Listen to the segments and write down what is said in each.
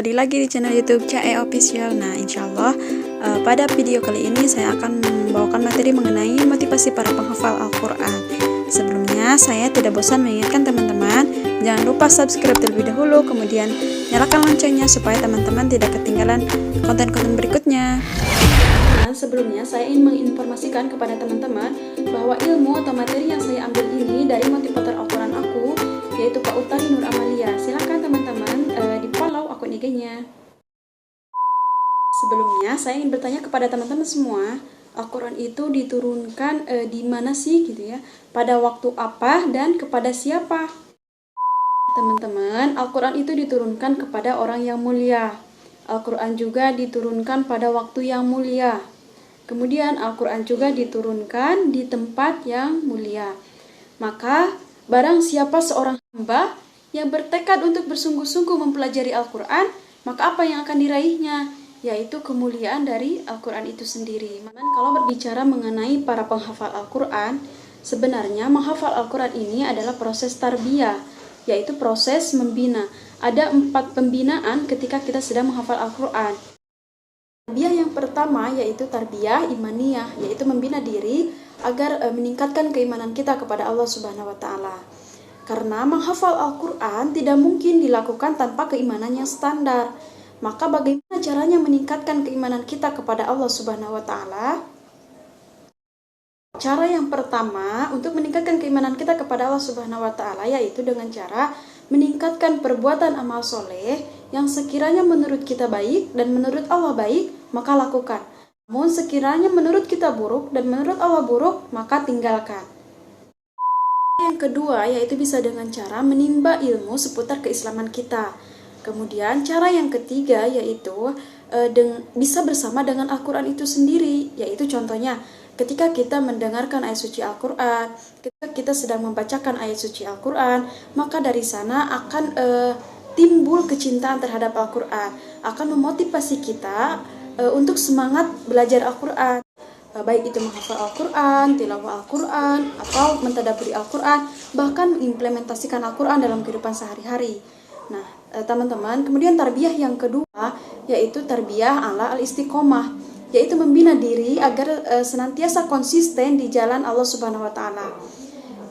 kembali lagi di channel YouTube CAE Official. Nah, insyaallah pada video kali ini saya akan membawakan materi mengenai motivasi para penghafal Al-Quran. Sebelumnya, saya tidak bosan mengingatkan teman-teman, jangan lupa subscribe terlebih dahulu, kemudian nyalakan loncengnya supaya teman-teman tidak ketinggalan konten-konten berikutnya. Dan sebelumnya, saya ingin menginformasikan kepada teman-teman bahwa ilmu atau materi yang saya ambil ini dari motivator Al-Quran aku, yaitu Kak Utari Nur Amalia. Silakan teman-teman di follow akun IG-nya. Sebelumnya saya ingin bertanya kepada teman-teman semua, Al-Quran itu diturunkan di mana sih gitu ya? Pada waktu apa dan kepada siapa? Teman-teman, Al-Quran itu diturunkan kepada orang yang mulia. Al-Quran juga diturunkan pada waktu yang mulia. Kemudian Al-Quran juga diturunkan di tempat yang mulia. Maka barang siapa seorang hamba yang bertekad untuk bersungguh-sungguh mempelajari Al-Quran, maka apa yang akan diraihnya? Yaitu kemuliaan dari Al-Quran itu sendiri. Kalau berbicara mengenai para penghafal Al-Quran, sebenarnya menghafal Al-Quran ini adalah proses tarbiyah, yaitu proses membina. Ada 4 pembinaan ketika kita sedang menghafal Al-Quran. Tarbiyah yang pertama yaitu tarbiyah imaniyah, yaitu membina diri agar meningkatkan keimanan kita kepada Allah Subhanahu wa Ta'ala. Karena menghafal Al-Quran tidak mungkin dilakukan tanpa keimanan yang standar. Maka bagaimana caranya meningkatkan keimanan kita kepada Allah Subhanahu wa Ta'ala? Cara yang pertama untuk meningkatkan keimanan kita kepada Allah Subhanahu wa Ta'ala yaitu dengan cara meningkatkan perbuatan amal soleh yang sekiranya menurut kita baik dan menurut Allah baik, maka lakukan. Namun sekiranya menurut kita buruk dan menurut Allah buruk, maka tinggalkan. Yang kedua yaitu bisa dengan cara menimba ilmu seputar keislaman kita. Kemudian cara yang ketiga yaitu bisa bersama dengan Al-Quran itu sendiri, yaitu contohnya ketika kita mendengarkan ayat suci Al-Quran, ketika kita sedang membacakan ayat suci Al-Quran, maka dari sana akan timbul kecintaan terhadap Al-Quran, akan memotivasi kita untuk semangat belajar Al-Quran. Baik itu menghafal Al-Quran, tilawah Al-Quran, atau mentadaburi Al-Quran, bahkan mengimplementasikan Al-Quran dalam kehidupan sehari-hari. Nah, teman-teman, kemudian tarbiyah yang kedua yaitu tarbiyah ala al-istiqomah, yaitu membina diri agar senantiasa konsisten di jalan Allah Subhanahu wa Ta'ala.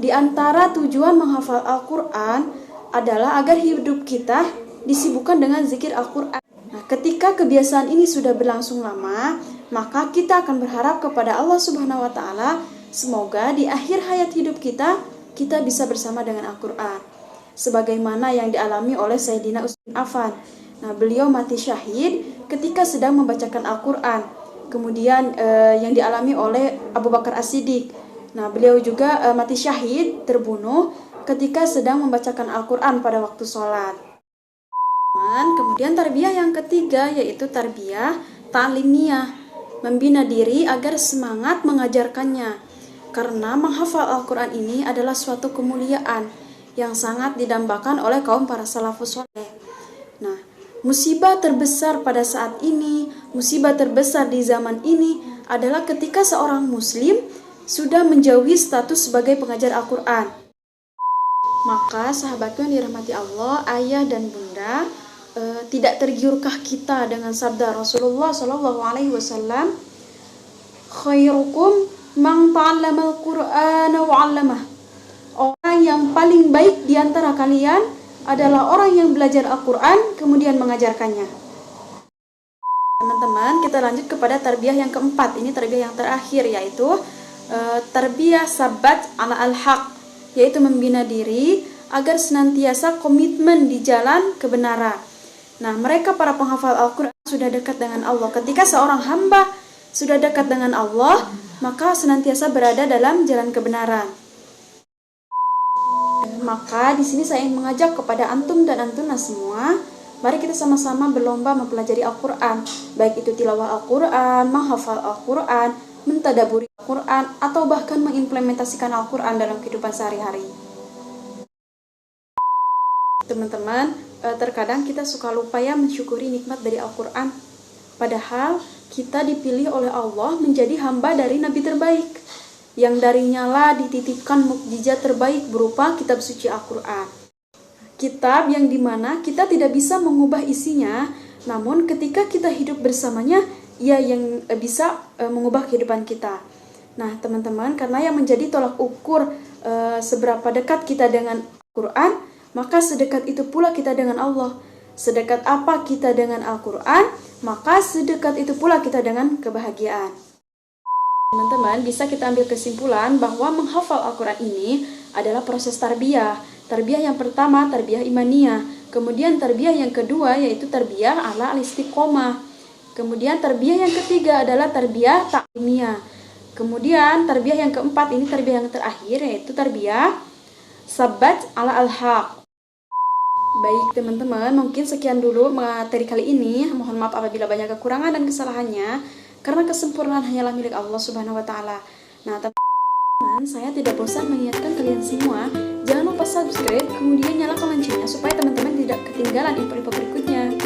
Di antara tujuan menghafal Al-Quran adalah agar hidup kita disibukkan dengan zikir Al-Quran. Nah, ketika kebiasaan ini sudah berlangsung lama, maka kita akan berharap kepada Allah Subhanahu wa Ta'ala, semoga di akhir hayat hidup kita bisa bersama dengan Al-Quran. Sebagaimana yang dialami oleh Sayyidina Utsman bin Affan. Nah, beliau mati syahid ketika sedang membacakan Al-Quran. Kemudian yang dialami oleh Abu Bakar As-Siddiq. Nah, beliau juga mati syahid, terbunuh ketika sedang membacakan Al-Quran pada waktu sholat. Kemudian tarbiyah yang ketiga yaitu tarbiyah ta'limiyah, membina diri agar semangat mengajarkannya. Karena menghafal Al-Quran ini adalah suatu kemuliaan yang sangat didambakan oleh kaum para salafus saleh. Nah, musibah terbesar pada saat ini, musibah terbesar di zaman ini adalah ketika seorang muslim sudah menjauhi status sebagai pengajar Al-Quran. Maka sahabatku yang dirahmati Allah, ayah dan bunda, tidak tergiurkah kita dengan sabda Rasulullah SAW, khairukum man ta'allamal Qur'ana wa 'allamah. Orang yang paling baik di antara kalian adalah orang yang belajar Al-Quran kemudian mengajarkannya. Teman-teman, kita lanjut kepada tarbiyah yang keempat. Ini tarbiyah yang terakhir yaitu tarbiyah sabat ala al-haq, yaitu membina diri agar senantiasa komitmen di jalan kebenaran. Nah, mereka para penghafal Al-Quran sudah dekat dengan Allah. Ketika seorang hamba sudah dekat dengan Allah, maka senantiasa berada dalam jalan kebenaran. Maka di sini saya ingin mengajak kepada antum dan antuna semua, mari kita sama-sama berlomba mempelajari Al-Quran, baik itu tilawah Al-Quran, menghafal Al-Quran, mentadaburi Al-Quran, atau bahkan mengimplementasikan Al-Quran dalam kehidupan sehari-hari. Teman-teman, terkadang kita suka lupa ya mensyukuri nikmat dari Al-Quran. Padahal kita dipilih oleh Allah menjadi hamba dari Nabi terbaik, yang darinya lah dititipkan mukjizat terbaik berupa kitab suci Al-Quran. Kitab yang dimana kita tidak bisa mengubah isinya, namun ketika kita hidup bersamanya, ia yang bisa mengubah kehidupan kita. Nah teman-teman, karena yang menjadi tolak ukur seberapa dekat kita dengan Al-Quran, maka sedekat itu pula kita dengan Allah. Sedekat apa kita dengan Al-Quran, maka sedekat itu pula kita dengan kebahagiaan. Teman-teman, bisa kita ambil kesimpulan bahwa menghafal Al-Quran ini adalah proses tarbiyah. Tarbiyah yang pertama, tarbiyah imaniyah. Kemudian tarbiyah yang kedua, yaitu tarbiyah ala al-istiqomah. Kemudian tarbiyah yang ketiga adalah tarbiyah ta'limiyah. Kemudian tarbiyah yang keempat, ini tarbiyah yang terakhir, yaitu tarbiyah sabat ala al-haq. Baik teman-teman, mungkin sekian dulu materi kali ini. Mohon maaf apabila banyak kekurangan dan kesalahannya, karena kesempurnaan hanyalah milik Allah Subhanahu wa Ta'ala. Nah, teman-teman, saya tidak bosan mengingatkan kalian semua, jangan lupa subscribe, kemudian nyalakan loncengnya supaya teman-teman tidak ketinggalan info-info berikutnya.